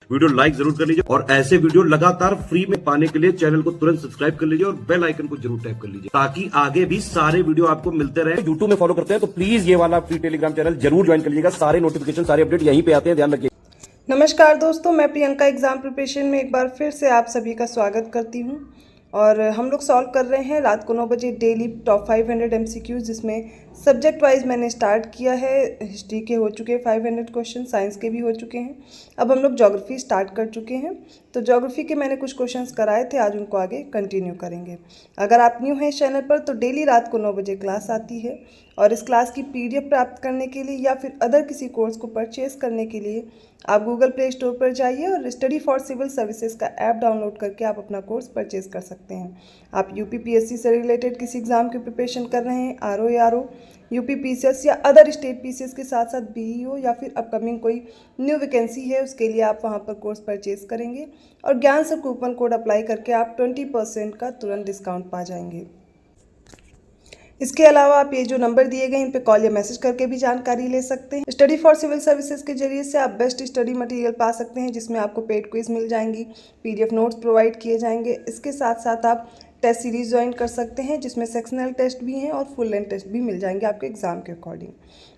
Video like जरूर कर लीजिए और ऐसे वीडियो लगातार फ्री में पाने के लिए चैनल को तुरंत सब्सक्राइब कर लीजिए और बेल आइकन को जरूर टैप कर लीजिए ताकि आगे भी सारे वीडियो आपको मिलते रहे। यूट्यूब में फॉलो करते हैं तो प्लीज ये वाला फ्री टेलीग्राम चैनल जरूर ज्वाइन कर लीजिएगा। सारे नोटिफिकेशन सारे अपडेट यहीं पे आते हैं, ध्यान रखिए। नमस्कार दोस्तों, मैं प्रियंका एग्जाम प्रिपरेशन में एक बार फिर से आप सभी का स्वागत करती हूं। और हम लोग सॉल्व कर रहे हैं रात को 9 बजे डेली टॉप 500 MCQs, जिसमें सब्जेक्ट वाइज मैंने स्टार्ट किया है। हिस्ट्री के हो चुके हैं 500 क्वेश्चन, साइंस के भी हो चुके हैं। अब हम लोग ज्योग्राफी स्टार्ट कर चुके हैं। तो ज्योग्राफी के मैंने कुछ क्वेश्चंस कराए थे, आज उनको आगे कंटिन्यू करेंगे। अगर आप न्यू हैं इस चैनल पर तो डेली रात को 9 बजे क्लास आती है और इस क्लास की PDF प्राप्त करने के लिए या फिर अदर किसी कोर्स को परचेज करने के लिए आप गूगल प्ले स्टोर पर जाइए और स्टडी फॉर सिविल सर्विसेज का ऐप डाउनलोड करके आप अपना कोर्स परचेज कर सकते हैं। आप UPPSC से रिलेटेड किसी एग्ज़ाम की प्रिपरेशन कर रहे हैं, RO या RO, UPPCS या अदर स्टेट PCS के साथ साथ BEO या फिर अपकमिंग कोई न्यू वैकेंसी है, उसके लिए आप वहां पर कोर्स परचेज करेंगे और ज्ञान सर कूपन कोड अप्लाई करके आप 20% का तुरंत डिस्काउंट पा जाएंगे। इसके अलावा आप ये जो नंबर दिए गए इन पे कॉल या मैसेज करके भी जानकारी ले सकते हैं। स्टडी फॉर सिविल सर्विसेज के जरिए से आप बेस्ट स्टडी मटेरियल पा सकते हैं, जिसमें आपको पेड क्विज मिल जाएंगी, PDF नोट्स प्रोवाइड किए जाएंगे। इसके साथ साथ आप टेस्ट सीरीज ज्वाइन कर सकते हैं, जिसमें सेक्शनल टेस्ट भी हैं और फुल लेंथ टेस्ट भी मिल जाएंगे आपके एग्जाम के अकॉर्डिंग।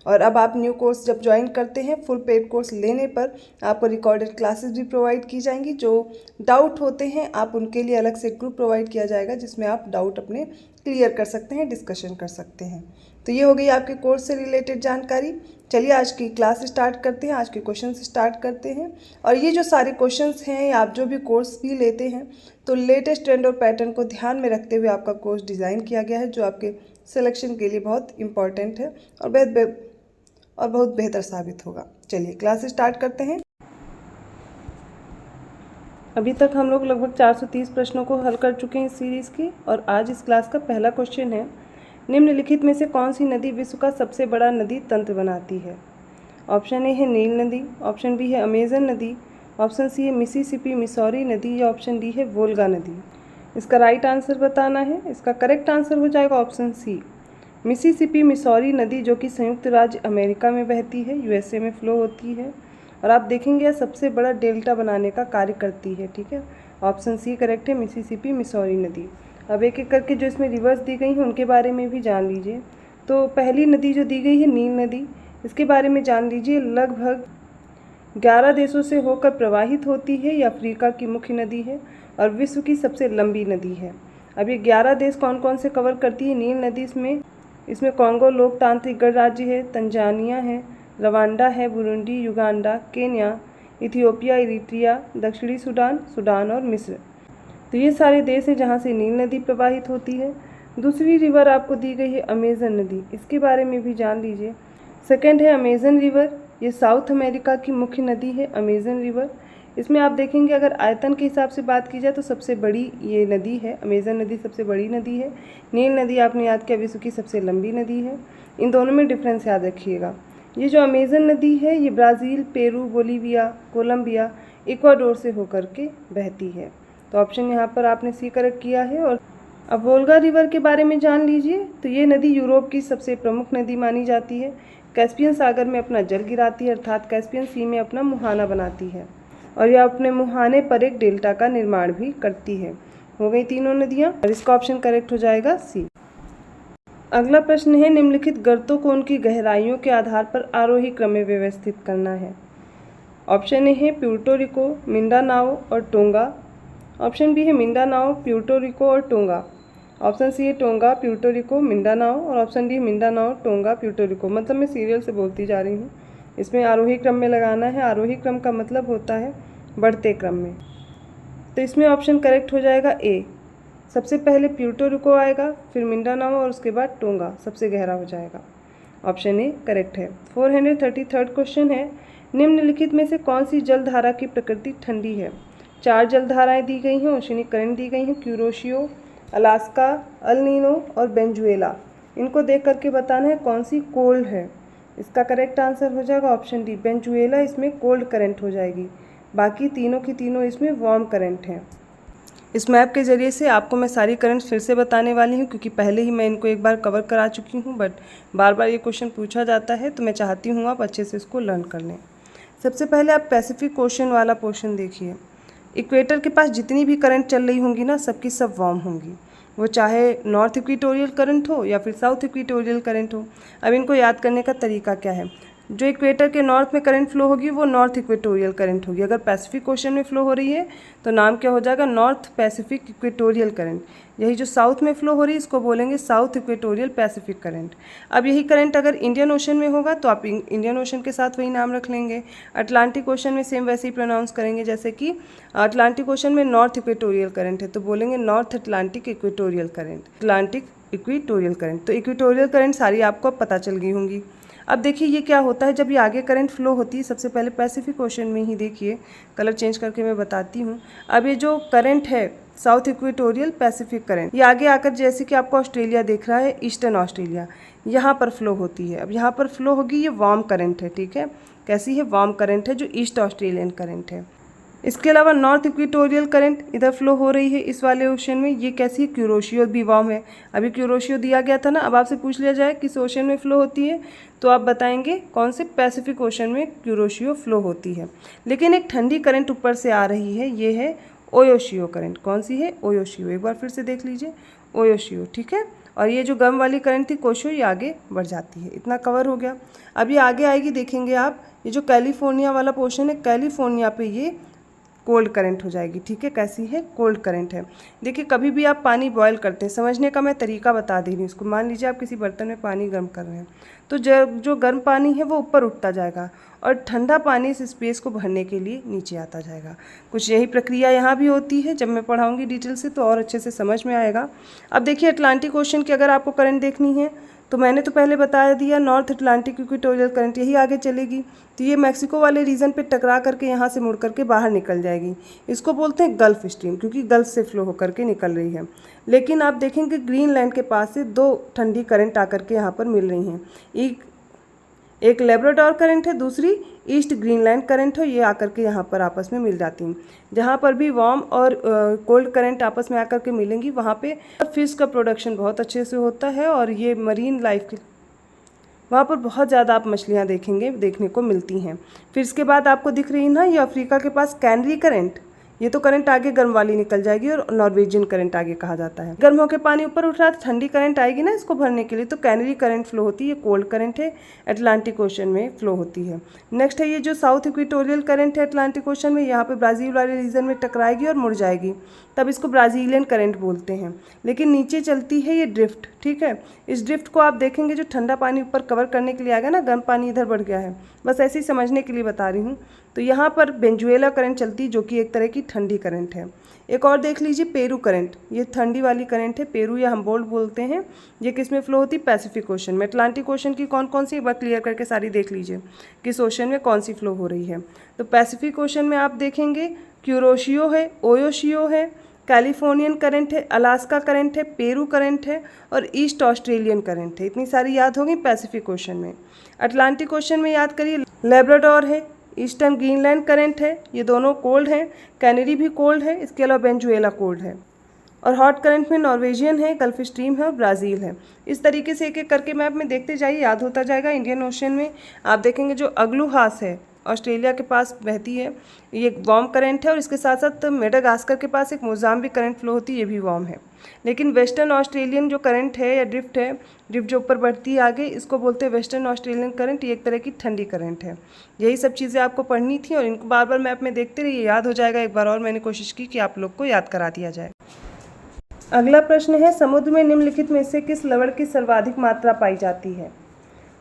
और अब आप न्यू कोर्स जब ज्वाइन करते हैं, फुल पेड कोर्स लेने पर आपको रिकॉर्डेड क्लासेस भी प्रोवाइड की जाएंगी। जो डाउट होते हैं आप उनके लिए अलग से ग्रुप प्रोवाइड किया जाएगा, जिसमें आप डाउट अपने क्लियर कर सकते हैं, डिस्कशन कर सकते हैं। तो ये हो गई आपके कोर्स से रिलेटेड जानकारी। चलिए आज की क्लास स्टार्ट करते हैं, आज के क्वेश्चन स्टार्ट करते हैं। और ये जो सारे क्वेश्चंस हैं, आप जो भी कोर्स भी लेते हैं तो लेटेस्ट ट्रेंड और पैटर्न को ध्यान में रखते हुए आपका कोर्स डिज़ाइन किया गया है, जो आपके सिलेक्शन के लिए बहुत इंपॉर्टेंट है और बहुत बेहतर साबित होगा। चलिए क्लास स्टार्ट करते हैं। अभी तक हम लोग लगभग 430 प्रश्नों को हल कर चुके हैं इस सीरीज़ की, और आज इस क्लास का पहला क्वेश्चन है, निम्नलिखित में से कौन सी नदी विश्व का सबसे बड़ा नदी तंत्र बनाती है? ऑप्शन ए है नील नदी, ऑप्शन बी है अमेजन नदी, ऑप्शन सी है मिसिसिपी मिसौरी नदी या ऑप्शन डी है वोल्गा नदी। इसका राइट आंसर बताना है। इसका करेक्ट आंसर हो जाएगा ऑप्शन सी, मिसिसिपी मिसौरी नदी, जो कि संयुक्त राज्य अमेरिका में बहती है, USA में फ्लो होती है। और आप देखेंगे यह सबसे बड़ा डेल्टा बनाने का कार्य करती है। ठीक है, ऑप्शन सी करेक्ट है, मिसिसिपी मिसौरी नदी। अब एक एक करके जो इसमें रिवर्स दी गई हैं उनके बारे में भी जान लीजिए। तो पहली नदी जो दी गई है नील नदी, इसके बारे में जान लीजिए। लगभग 11 देशों से होकर प्रवाहित होती है, ये अफ्रीका की मुख्य नदी है और विश्व की सबसे लंबी नदी है। अब ये 11 देश कौन कौन से कवर करती है नील नदी? इसमें कॉन्गो लोकतांत्रिक गणराज्य है, तंजानिया है, रवांडा है, Burundi, Uganda, Kenya, Ethiopia, Eritrea, दक्षिणी सूडान, सूडान और मिस्र। तो ये सारे देश हैं जहाँ से नील नदी प्रवाहित होती है। दूसरी रिवर आपको दी गई है अमेजन नदी, इसके बारे में भी जान लीजिए। सेकंड है अमेजन रिवर, ये साउथ अमेरिका की मुख्य नदी है अमेजन रिवर। इसमें आप देखेंगे अगर आयतन के हिसाब से बात की जाए तो सबसे बड़ी ये नदी है, अमेजन नदी सबसे बड़ी नदी है। नील नदी आपने याद किया विश्व की सबसे लंबी नदी है। इन दोनों में डिफरेंस याद रखिएगा। ये जो अमेजन नदी है ये Brazil, Peru, Bolivia, Colombia, Ecuador से होकर के बहती है। तो ऑप्शन यहाँ पर आपने सी करेक्ट किया है। और अब वोल्गा रिवर के बारे में जान लीजिए। तो ये नदी यूरोप की सबसे प्रमुख नदी मानी जाती है। कैस्पियन सागर में अपना जल गिराती है, अर्थात कैस्पियन सी में अपना मुहाना बनाती है और यह अपने मुहाने पर एक डेल्टा का निर्माण भी करती है। हो गई तीनों नदियाँ और इसका ऑप्शन करेक्ट हो जाएगा सी। अगला प्रश्न है, निम्नलिखित गर्तों को उनकी गहराइयों के आधार पर आरोही क्रम में व्यवस्थित करना है। ऑप्शन ए है प्यूर्टो रिको, मिंडानाओ और टोंगा, ऑप्शन बी है मिंडानाओ, प्यूर्टो रिको और टोंगा, ऑप्शन सी है टोंगा, प्यूर्टो रिको, मिंडानाओ और option D Mindanao, Tonga, Puerto Rico. मतलब मैं सीरियल से बोलती जा रही हूँ, इसमें आरोही क्रम में लगाना है। आरोही क्रम का मतलब होता है बढ़ते क्रम में। तो इसमें ऑप्शन करेक्ट हो जाएगा ए, सबसे पहले प्यूर्टो रिको आएगा, फिर मिंडानाओ और उसके बाद टोंगा सबसे गहरा हो जाएगा। ऑप्शन ए करेक्ट है। 433 क्वेश्चन है, निम्नलिखित में से कौन सी जलधारा की प्रकृति ठंडी है? 4 जलधाराएं दी गई हैं, ओशिनिक करंट दी गई हैं, क्यूरोशियो, अलास्का, अल नीनो और बेंजुएला। इनको देख करके बताना है कौन सी कोल्ड है। इसका करेक्ट आंसर हो जाएगा ऑप्शन डी, बेंजुएला इसमें कोल्ड करंट हो जाएगी। बाकी तीनों की तीनों इसमें वार्म करंट हैं। इस मैप के ज़रिए से आपको मैं सारी करंट्स फिर से बताने वाली हूँ, क्योंकि पहले ही मैं इनको एक बार कवर करा चुकी हूँ, बट बार बार ये क्वेश्चन पूछा जाता है, तो मैं चाहती हूँ आप अच्छे से इसको लर्न कर लें। सबसे पहले आप पैसिफिक ओशन वाला पोर्शन देखिए। इक्वेटर के पास जितनी भी करंट चल रही होंगी ना, सबकी सब वार्म होंगी, वो चाहे नॉर्थ इक्वेटोरियल करंट हो या फिर साउथ इक्वेटोरियल करंट हो। अब इनको याद करने का तरीका क्या है, जो इक्वेटर के नॉर्थ में करंट फ्लो होगी वो नॉर्थ इक्वेटोरियल करंट होगी। अगर पैसिफिक ओशन में फ्लो हो रही है तो नाम क्या हो जाएगा, नॉर्थ पैसिफिक इक्वेटोरियल करंट। यही जो साउथ में फ्लो हो रही है इसको बोलेंगे साउथ इक्वेटोरियल पैसिफिक करंट। अब यही करंट अगर इंडियन ओशन में होगा तो आप इंडियन ओशन के साथ वही नाम रख लेंगे। अटलांटिक ओशन में सेम वैसे ही प्रोनाउंस करेंगे, जैसे कि अटलांटिक ओशन में नॉर्थ इक्वेटोरियल करंट है तो बोलेंगे north Atlantic equatorial current, Atlantic equatorial current. तो इक्वेटोरियल करंट सारी आपको पता चल गई होंगी। अब देखिए ये क्या होता है, जब ये आगे करंट फ्लो होती है सबसे पहले पैसिफिक ओशन में ही, देखिए कलर चेंज करके मैं बताती हूँ। अब ये जो करंट है साउथ इक्वेटोरियल पैसिफिक करंट, ये आगे आकर जैसे कि आपको ऑस्ट्रेलिया दिख रहा है, ईस्टर्न ऑस्ट्रेलिया, यहाँ पर फ्लो होती है। अब यहाँ पर फ्लो होगी, ये वार्म करंट है, ठीक है। कैसी है, वार्म करंट है जो ईस्ट ऑस्ट्रेलियन करंट है। इसके अलावा नॉर्थ इक्वेटोरियल करंट इधर फ्लो हो रही है इस वाले ओशन में, ये कैसी है, क्यूरोशियो भी वार्म है। अभी क्यूरोशियो दिया गया था ना, अब आपसे पूछ लिया जाए किस ओशन में फ्लो होती है तो आप बताएंगे कौन से, पैसिफिक ओशन में क्यूरोशियो फ्लो होती है। लेकिन एक ठंडी करंट ऊपर से आ रही है, ये है ओयोशियो करंट। कौन सी है, ओयोशियो। एक बार फिर से देख लीजिए, ओयोशियो, ठीक है। और ये जो गर्म वाली करंट थी कोशो, ये आगे बढ़ जाती है। इतना कवर हो गया। अब ये आगे आएगी, देखेंगे आप, ये जो कैलिफोर्निया वाला पोर्शन है, कैलिफोर्निया पे ये कोल्ड करंट हो जाएगी, ठीक है। कैसी है, कोल्ड करंट है। देखिए कभी भी आप पानी बॉयल करते हैं, समझने का मैं तरीका बता दे रही हूँ इसको। मान लीजिए आप किसी बर्तन में पानी गर्म कर रहे हैं तो जो गर्म पानी है वो ऊपर उठता जाएगा और ठंडा पानी इस स्पेस को भरने के लिए नीचे आता जाएगा। कुछ यही प्रक्रिया यहाँ भी होती है, जब मैं पढ़ाऊँगी डिटेल से तो और अच्छे से समझ में आएगा। अब देखिए अटलांटिक ओशन की अगर आपको करंट देखनी है तो मैंने तो पहले बता दिया, नॉर्थ अटलांटिक इक्वेटोरियल करंट यही आगे चलेगी तो ये मैक्सिको वाले रीजन पे टकरा करके यहाँ से मुड़ करके बाहर निकल जाएगी। इसको बोलते हैं गल्फ स्ट्रीम, क्योंकि गल्फ से फ्लो होकर के निकल रही है। लेकिन आप देखेंगे ग्रीनलैंड के पास से दो ठंडी करंट आकर के यहाँ पर मिल रही हैं। एक लेब्राडोर करंट है, दूसरी ईस्ट ग्रीनलैंड करंट है। ये आकर के यहाँ पर आपस में मिल जाती हैं। जहाँ पर भी वार्म और कोल्ड करंट आपस में आकर के मिलेंगी वहाँ पे फिश का प्रोडक्शन बहुत अच्छे से होता है और ये मरीन लाइफ की वहाँ पर बहुत ज़्यादा आप मछलियाँ देखने को मिलती हैं। फिर इसके बाद आपको दिख रही है ना ये अफ्रीका के पास कैनरी करंट, ये तो करंट आगे गर्म वाली निकल जाएगी और नॉर्वेजियन करंट आगे कहा जाता है। गर्म होकर पानी ऊपर उठ रहा है तो ठंडी करंट आएगी ना इसको भरने के लिए, तो कैनरी करंट फ्लो होती है, कोल्ड करंट है, अटलांटिक ओशन में फ्लो होती है। नेक्स्ट है ये जो साउथ इक्वेटोरियल करंट है अटलांटिक ओशन में, यहाँ पे ब्राज़ील वाले रीजन में टकराएगी और मुड़ जाएगी, तब इसको ब्राज़ीलियन करंट बोलते हैं। लेकिन नीचे चलती है ये ड्रिफ्ट, ठीक है। इस ड्रिफ्ट को आप देखेंगे जो ठंडा पानी ऊपर कवर करने के लिए आएगा ना, गर्म पानी इधर बढ़ गया है, बस ऐसे ही समझने के लिए बता रही हूँ। तो यहाँ पर वेनेजुएला करंट चलती है जो कि एक तरह की ठंडी करंट है। एक और देख लीजिए पेरू करंट, ये ठंडी वाली करंट है, पेरू या हम्बोल्ट बोलते हैं। ये किस में फ्लो होती है, पैसिफिक ओशन में। अटलांटिक ओशन की कौन कौन सी, एक बार क्लियर करके सारी देख लीजिए किस ओशन में कौन सी फ्लो हो रही है। तो पैसिफिक ओशन में आप देखेंगे क्यूरोशियो है, ओयोशियो है, कैलिफोर्नियन करंट है, अलास्का करंट है, पेरू करंट है और ईस्ट ऑस्ट्रेलियन करंट है। इतनी सारी याद होगी पैसिफिक ओशन में। अटलांटिक ओशन में याद करिए लेब्राडोर है, ईस्टर्न ग्रीनलैंड करंट है, ये दोनों कोल्ड हैं, कैनरी भी कोल्ड है, इसके अलावा वेनेजुएला कोल्ड है। और हॉट करंट में नॉर्वेजियन है, गल्फ स्ट्रीम है और ब्राज़ील है। इस तरीके से एक एक करके मैप में देखते जाइए, याद होता जाएगा। इंडियन ओशन में आप देखेंगे जो अग्लूहास है ऑस्ट्रेलिया के पास बहती है, ये एक वार्म करंट है और इसके साथ साथ मेडागास्कर के पास एक मोजाम्बिक करंट फ्लो होती है, ये भी वार्म है। लेकिन वेस्टर्न ऑस्ट्रेलियन जो करंट है या ड्रिफ्ट है, ड्रिफ्ट जो ऊपर बढ़ती है आगे, इसको बोलते हैं वेस्टर्न ऑस्ट्रेलियन करंट, ये एक तरह की ठंडी करंट है। यही सब चीज़ें आपको पढ़नी थी और इनको बार बार मैप में देखते रहिए, याद हो जाएगा। एक बार और मैंने कोशिश की कि आप लोग को याद करा दिया जाए। अगला प्रश्न है, समुद्र में निम्नलिखित में से किस लवण की सर्वाधिक मात्रा पाई जाती है।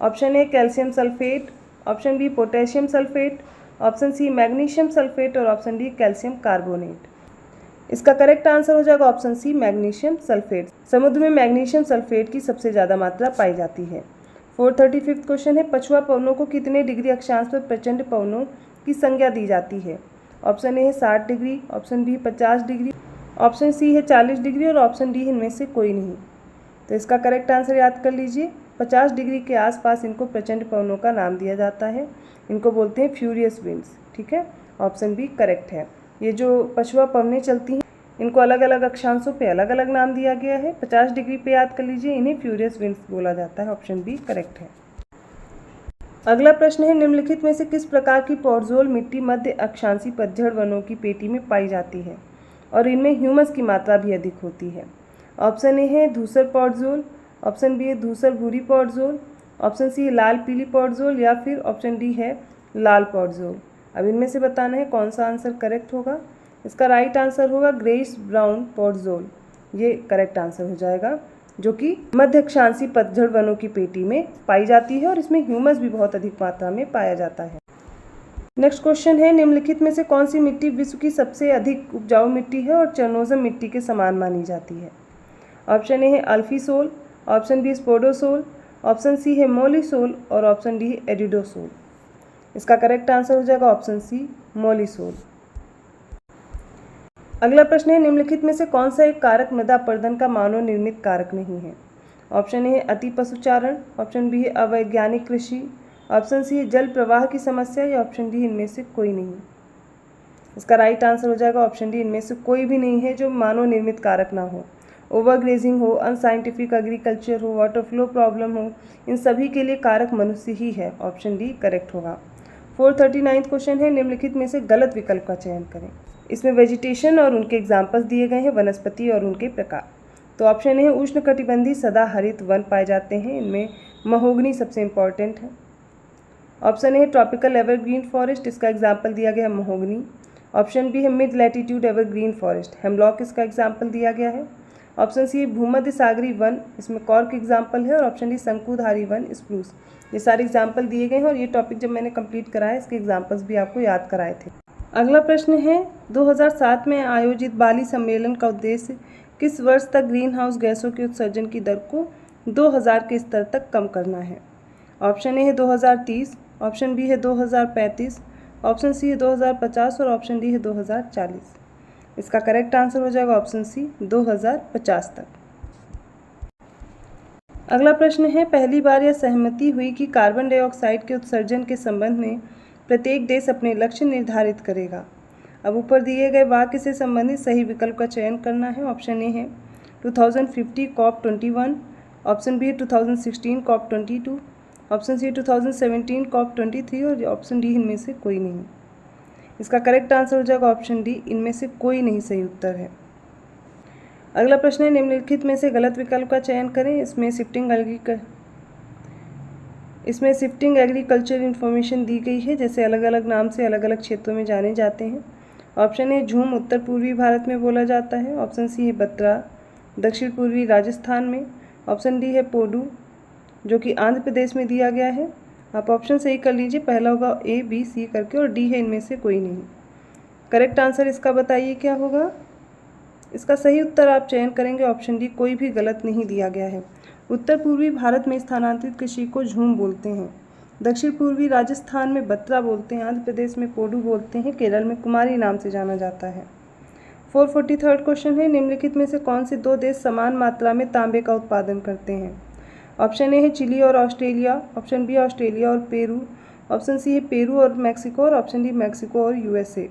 Option A calcium sulphate, option B potassium sulphate, option C magnesium sulphate और ऑप्शन डी कैल्शियम कार्बोनेट। इसका करेक्ट आंसर हो जाएगा ऑप्शन सी मैग्नीशियम सल्फेट। समुद्र में मैग्नीशियम सल्फेट की सबसे ज़्यादा मात्रा पाई जाती है। 435 क्वेश्चन है, पछुआ पवनों को कितने डिग्री अक्षांश पर प्रचंड पवनों की संज्ञा दी जाती है। ऑप्शन ए है 60 degree, option B 50 degree, option C है 40 डिग्री और ऑप्शन डी इनमें से कोई नहीं। तो इसका करेक्ट आंसर याद कर लीजिए, 50 डिग्री के आसपास इनको प्रचंड पवनों का नाम दिया जाता है, इनको बोलते हैं फ्यूरियस विंड्स, ठीक है। ऑप्शन बी करेक्ट है। ये जो पछुआ पवनें चलती हैं इनको अलग अलग अक्षांशों पे अलग अलग नाम दिया गया है। 50 डिग्री पे याद कर लीजिए, इन्हें फ्यूरियस विंड्स बोला जाता है। ऑप्शन बी करेक्ट है। अगला प्रश्न है, निम्नलिखित में से किस प्रकार की पॉडज़ोल मिट्टी मध्य अक्षांशीय पतझड़ वनों की पेटी में पाई जाती है और इनमें ह्यूमस की मात्रा भी अधिक होती है? ऑप्शन ए है धूसर पॉडज़ोल, ऑप्शन बी है धूसर भूरी पॉडज़ोल, ऑप्शन सी है लाल पीली पॉडज़ोल या फिर ऑप्शन डी है लाल पॉडज़ोल। अब इनमें से बताना है कौन सा आंसर करेक्ट होगा। इसका राइट आंसर होगा ग्रेइश ब्राउन पॉडज़ोल, ये करेक्ट आंसर हो जाएगा, जो कि मध्य अक्षांशीय पतझड़ वनों की पेटी में पाई जाती है और इसमें ह्यूमस भी बहुत अधिक मात्रा में पाया जाता है। नेक्स्ट क्वेश्चन है, निम्नलिखित में से कौन सी मिट्टी विश्व की सबसे अधिक उपजाऊ मिट्टी है और चरनोज़म मिट्टी के समान मानी जाती है? ऑप्शन ए है अल्फीसोल, ऑप्शन बी स्पोडोसोल, ऑप्शन सी है मोलिसोल और ऑप्शन डी है एडिडोसोल। इसका करेक्ट आंसर हो जाएगा ऑप्शन सी मोलिसोल। अगला प्रश्न है, निम्नलिखित में से कौन सा एक कारक मृदा अपरदन का मानव निर्मित कारक नहीं है? ऑप्शन ए है अति पशुचारण, ऑप्शन बी है अवैज्ञानिक कृषि, ऑप्शन सी है जल प्रवाह की समस्या या ऑप्शन डी इनमें से कोई नहीं। इसका राइट आंसर हो जाएगा ऑप्शन डी, इनमें से कोई भी नहीं है जो मानव निर्मित कारक ना हो। ओवरग्रेजिंग हो, अनसाइंटिफिक एग्रीकल्चर हो, वाटर फ्लो प्रॉब्लम हो, इन सभी के लिए कारक मनुष्य ही है। ऑप्शन डी करेक्ट होगा। 439 क्वेश्चन है, निम्नलिखित में से गलत विकल्प का चयन करें। इसमें वेजिटेशन और उनके एग्जाम्पल्स दिए गए हैं, वनस्पति और उनके प्रकार। तो ऑप्शन ए है उष्णकटिबंधीय सदाहरित वन पाए जाते हैं, इनमें महोगनी सबसे इम्पॉर्टेंट है। ऑप्शन ए है ट्रॉपिकल एवरग्रीन फॉरेस्ट, इसका एग्जाम्पल दिया गया है महोगनी। ऑप्शन बी है mid latitude evergreen forest, hemlock इसका एग्जाम्पल दिया गया है। ऑप्शन सी भूमध्य सागरी वन, इसमें कॉर्क एग्जाम्पल है और ऑप्शन डी शंकुधारी वन स्प्रूस। ये सारे एग्जाम्पल दिए गए हैं और ये टॉपिक जब मैंने कंप्लीट कराया इसके एग्जाम्पल्स भी आपको याद कराए थे। अगला प्रश्न है, 2007 में आयोजित बाली सम्मेलन का उद्देश्य किस वर्ष तक ग्रीन हाउस गैसों के उत्सर्जन की दर को 2000 के स्तर तक कम करना है? ऑप्शन ए है 2030, ऑप्शन बी है 2035, ऑप्शन सी है 2050 और ऑप्शन डी है 2040। इसका करेक्ट आंसर हो जाएगा ऑप्शन सी 2050 तक। अगला प्रश्न है, पहली बार यह सहमति हुई कि कार्बन डाइऑक्साइड के उत्सर्जन के संबंध में प्रत्येक देश अपने लक्ष्य निर्धारित करेगा। अब ऊपर दिए गए वाक्य से संबंधित सही विकल्प का चयन करना है। ऑप्शन ए है 2050 COP21, ऑप्शन बी है 2016 COP22, ऑप्शन सी 2017 COP23 और ऑप्शन डी इनमें से कोई नहीं। इसका करेक्ट आंसर हो जाएगा ऑप्शन डी, इनमें से कोई नहीं सही उत्तर है। अगला प्रश्न है, निम्नलिखित में से गलत विकल्प का चयन करें। इसमें शिफ्टिंग एग्रीकल्चर इन्फॉर्मेशन दी गई है, जैसे अलग अलग नाम से अलग अलग क्षेत्रों में जाने जाते हैं। ऑप्शन ए झूम उत्तर पूर्वी भारत में बोला जाता है, ऑप्शन सी है बत्रा दक्षिण पूर्वी राजस्थान में, ऑप्शन डी है पोडू जो कि आंध्र प्रदेश में दिया गया है। आप ऑप्शन सही कर लीजिए, पहला होगा ए बी सी करके और डी है इनमें से कोई नहीं। करेक्ट आंसर इसका बताइए क्या होगा। इसका सही उत्तर आप चयन करेंगे ऑप्शन डी, कोई भी गलत नहीं दिया गया है। उत्तर पूर्वी भारत में स्थानांतरित कृषि को झूम बोलते हैं, दक्षिण पूर्वी राजस्थान में बत्रा बोलते हैं, आंध्र प्रदेश में पोडू बोलते हैं, केरल में कुमारी नाम से जाना जाता है। 443 क्वेश्चन है, निम्नलिखित में से कौन से दो देश समान मात्रा में तांबे का उत्पादन करते हैं? ऑप्शन ए है चिली और ऑस्ट्रेलिया, ऑप्शन बी ऑस्ट्रेलिया और पेरू, ऑप्शन सी है पेरू और मैक्सिको और ऑप्शन डी मैक्सिको और यूएसए।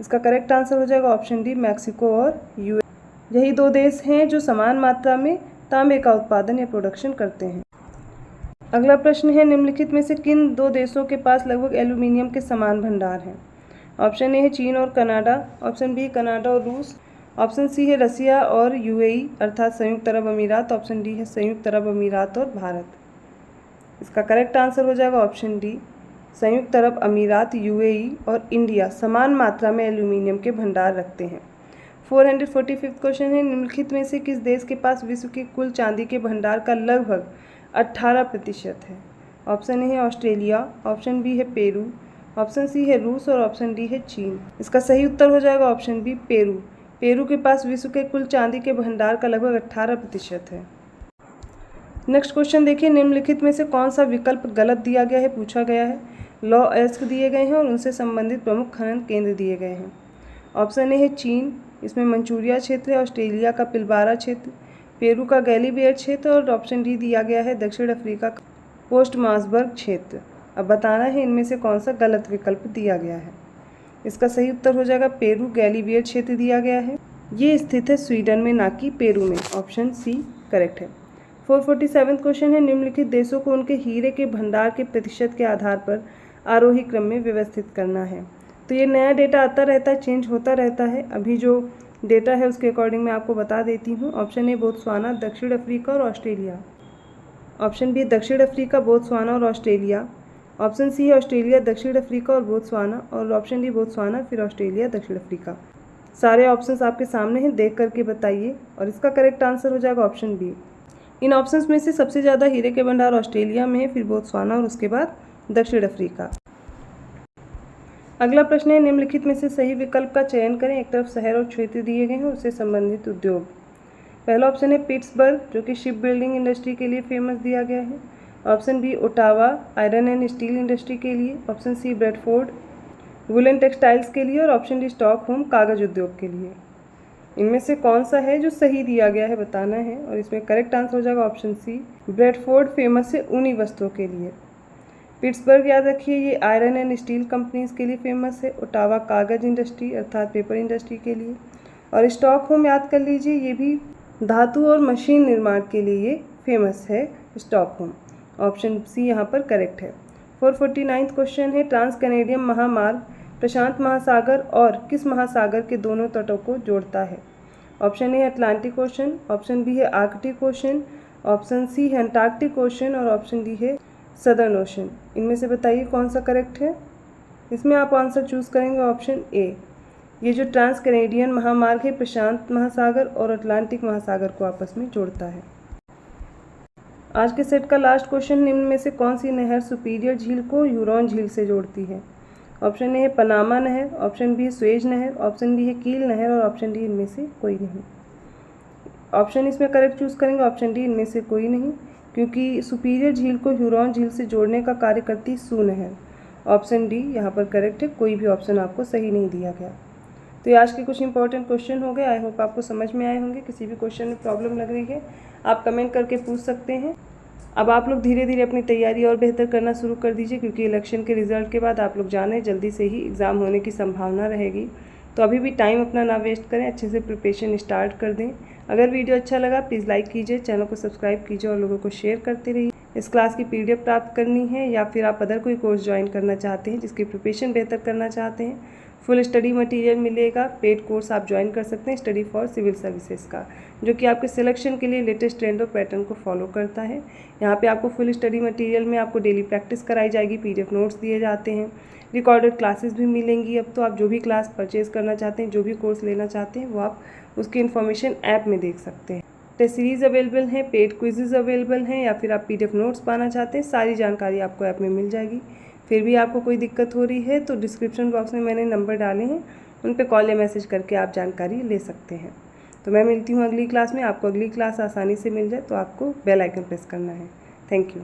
इसका करेक्ट आंसर हो जाएगा ऑप्शन डी मैक्सिको और यूएसए। यही दो देश हैं जो समान मात्रा में तांबे का उत्पादन या प्रोडक्शन करते हैं। अगला प्रश्न है, निम्नलिखित में से किन दो देशों के पास लगभग एल्यूमिनियम के समान भंडार हैं? ऑप्शन ए है चीन और कनाडा, ऑप्शन बी कनाडा और रूस, ऑप्शन सी है रसिया और यूएई अर्थात संयुक्त अरब अमीरात, ऑप्शन डी है संयुक्त अरब अमीरात और भारत। इसका करेक्ट आंसर हो जाएगा ऑप्शन डी, संयुक्त अरब अमीरात, यूएई और इंडिया समान मात्रा में एल्यूमिनियम के भंडार रखते हैं। 445 क्वेश्चन है, निम्नलिखित में से किस देश के पास विश्व के कुल चांदी के भंडार का लगभग 18% है? ऑप्शन ए है ऑस्ट्रेलिया, ऑप्शन बी है पेरू, ऑप्शन सी है रूस और ऑप्शन डी है चीन। इसका सही उत्तर हो जाएगा ऑप्शन बी पेरू। पेरू के पास विश्व के कुल चांदी के भंडार का लगभग 18% है। नेक्स्ट क्वेश्चन देखिए, निम्नलिखित में से कौन सा विकल्प गलत दिया गया है पूछा गया है। लॉ एस्क दिए गए हैं और उनसे संबंधित प्रमुख खनन केंद्र दिए गए हैं। ऑप्शन ए है चीन, इसमें मंचूरिया क्षेत्र है, ऑस्ट्रेलिया का पिलबारा क्षेत्र, पेरू का गैलीबियर क्षेत्र और ऑप्शन डी दिया गया है दक्षिण अफ्रीका का पोस्टमार्सबर्ग क्षेत्र। अब बताना है इनमें से कौन सा गलत विकल्प दिया गया है। इसका सही उत्तर हो जाएगा पेरू गैलीबियर क्षेत्र दिया गया है। ये स्थित है स्वीडन में, ना कि पेरू में। ऑप्शन सी करेक्ट है। 447 क्वेश्चन है, निम्नलिखित देशों को उनके हीरे के भंडार के प्रतिशत के आधार पर आरोही क्रम में व्यवस्थित करना है। तो ये नया डेटा आता रहता है, चेंज होता रहता है। अभी जो डेटा है उसके अकॉर्डिंग मैं आपको बता देती हूँ। ऑप्शन ए बोत्सवाना, दक्षिण अफ्रीका और ऑस्ट्रेलिया। ऑप्शन बी दक्षिण अफ्रीका, बोत्सवाना और ऑस्ट्रेलिया। ऑप्शन सी है ऑस्ट्रेलिया, दक्षिण अफ्रीका और बोत्सवाना। और ऑप्शन डी बोत्सवाना फिर ऑस्ट्रेलिया, दक्षिण अफ्रीका। सारे ऑप्शंस आपके सामने हैं, देख करके बताइए। और इसका करेक्ट आंसर हो जाएगा ऑप्शन बी। इन ऑप्शंस में से सबसे ज़्यादा हीरे के भंडार ऑस्ट्रेलिया में है, फिर बोत्सवाना और उसके बाद दक्षिण अफ्रीका। अगला प्रश्न है, निम्नलिखित में से सही विकल्प का चयन करें। एक तरफ शहर और क्षेत्र दिए गए हैं, उससे संबंधित उद्योग। पहला ऑप्शन है पिट्सबर्ग, जो कि शिप बिल्डिंग इंडस्ट्री के लिए फेमस दिया गया है। Option B Ottawa, iron and steel industry के लिए। Option C Bradford, woollen textiles के लिए। और ऑप्शन डी स्टॉकहोम, कागज उद्योग के लिए। इनमें से कौन सा है जो सही दिया गया है बताना है। और इसमें करेक्ट आंसर हो जाएगा ऑप्शन सी, ब्रेडफोर्ड फेमस है ऊनी वस्त्रों के लिए। पिट्सबर्ग याद रखिए, ये आयरन एंड स्टील कंपनीज के लिए फेमस है। ओटावा कागज इंडस्ट्री अर्थात पेपर इंडस्ट्री के लिए। और स्टॉकहोम याद कर लीजिए, ये भी धातु और मशीन निर्माण के लिए ये फेमस है स्टॉकहोम। ऑप्शन सी यहाँ पर करेक्ट है। 449 क्वेश्चन है, ट्रांस कैनेडियन महामार्ग प्रशांत महासागर और किस महासागर के दोनों तटों को जोड़ता है। ऑप्शन ए है अटलांटिक ओशन, ऑप्शन बी है आर्कटिक ओशन, ऑप्शन सी है अंटार्कटिक ओशन और ऑप्शन डी है सदर्न ओशन। इनमें से बताइए कौन सा करेक्ट है। इसमें आप आंसर चूज़ करेंगे ऑप्शन ए। ये जो ट्रांस कैनेडियन महामार्ग है प्रशांत महासागर और अटलांटिक महासागर को आपस में जोड़ता है। आज के सेट का लास्ट क्वेश्चन, निम्न में से कौन सी नहर सुपीरियर झील को ह्यूरॉन झील से जोड़ती है। ऑप्शन ए है पनामा नहर, ऑप्शन बी है स्वेज नहर, ऑप्शन डी है कील नहर और ऑप्शन डी इनमें से कोई नहीं। ऑप्शन इसमें करेक्ट चूज़ करेंगे ऑप्शन डी, इनमें से कोई नहीं, क्योंकि सुपीरियर झील को ह्यूरॉन झील से जोड़ने का कार्य करती सू नहर। ऑप्शन डी यहाँ पर करेक्ट है, कोई भी ऑप्शन आपको सही नहीं दिया गया। तो ये आज के कुछ इंपॉर्टेंट क्वेश्चन हो गए। आई होप आपको समझ में आए होंगे। किसी भी क्वेश्चन में प्रॉब्लम लग रही है आप कमेंट करके पूछ सकते हैं। अब आप लोग धीरे धीरे अपनी तैयारी और बेहतर करना शुरू कर दीजिए, क्योंकि इलेक्शन के रिजल्ट के बाद आप लोग जाने जल्दी से ही एग्ज़ाम होने की संभावना रहेगी। तो अभी भी टाइम अपना ना वेस्ट करें, अच्छे से प्रिपरेशन स्टार्ट कर दें। अगर वीडियो अच्छा लगा प्लीज़ लाइक कीजिए, चैनल को सब्सक्राइब कीजिए और लोगों को शेयर करते रहिए। इस क्लास की PDF प्राप्त करनी है या फिर आप अदर कोई कोर्स ज्वाइन करना चाहते हैं जिसकी प्रिपरेशन बेहतर करना चाहते हैं, फुल स्टडी मटेरियल मिलेगा। पेड कोर्स आप ज्वाइन कर सकते हैं स्टडी फॉर सिविल सर्विसेज का, जो कि आपके सिलेक्शन के लिए लेटेस्ट ट्रेंड और पैटर्न को फॉलो करता है। यहाँ पे आपको फुल स्टडी मटेरियल में आपको डेली प्रैक्टिस कराई जाएगी, PDF नोट्स दिए जाते हैं, रिकॉर्डेड क्लासेस भी मिलेंगी। अब तो आप जो भी क्लास परचेज़ करना चाहते हैं, जो भी कोर्स लेना चाहते हैं, वो आप उसकी इन्फॉर्मेशन ऐप में देख सकते हैं। टेस्ट सीरीज़ अवेलेबल हैं, पेड क्विजेज अवेलेबल हैं, या फिर आप PDF नोट्स पाना चाहते हैं, सारी जानकारी आपको ऐप में मिल जाएगी। फिर भी आपको कोई दिक्कत हो रही है तो डिस्क्रिप्शन बॉक्स में मैंने नंबर डाले हैं, उन पे कॉल या मैसेज करके आप जानकारी ले सकते हैं। तो मैं मिलती हूँ अगली क्लास में। आपको अगली क्लास आसानी से मिल जाए तो आपको बेल आइकन प्रेस करना है। Thank you.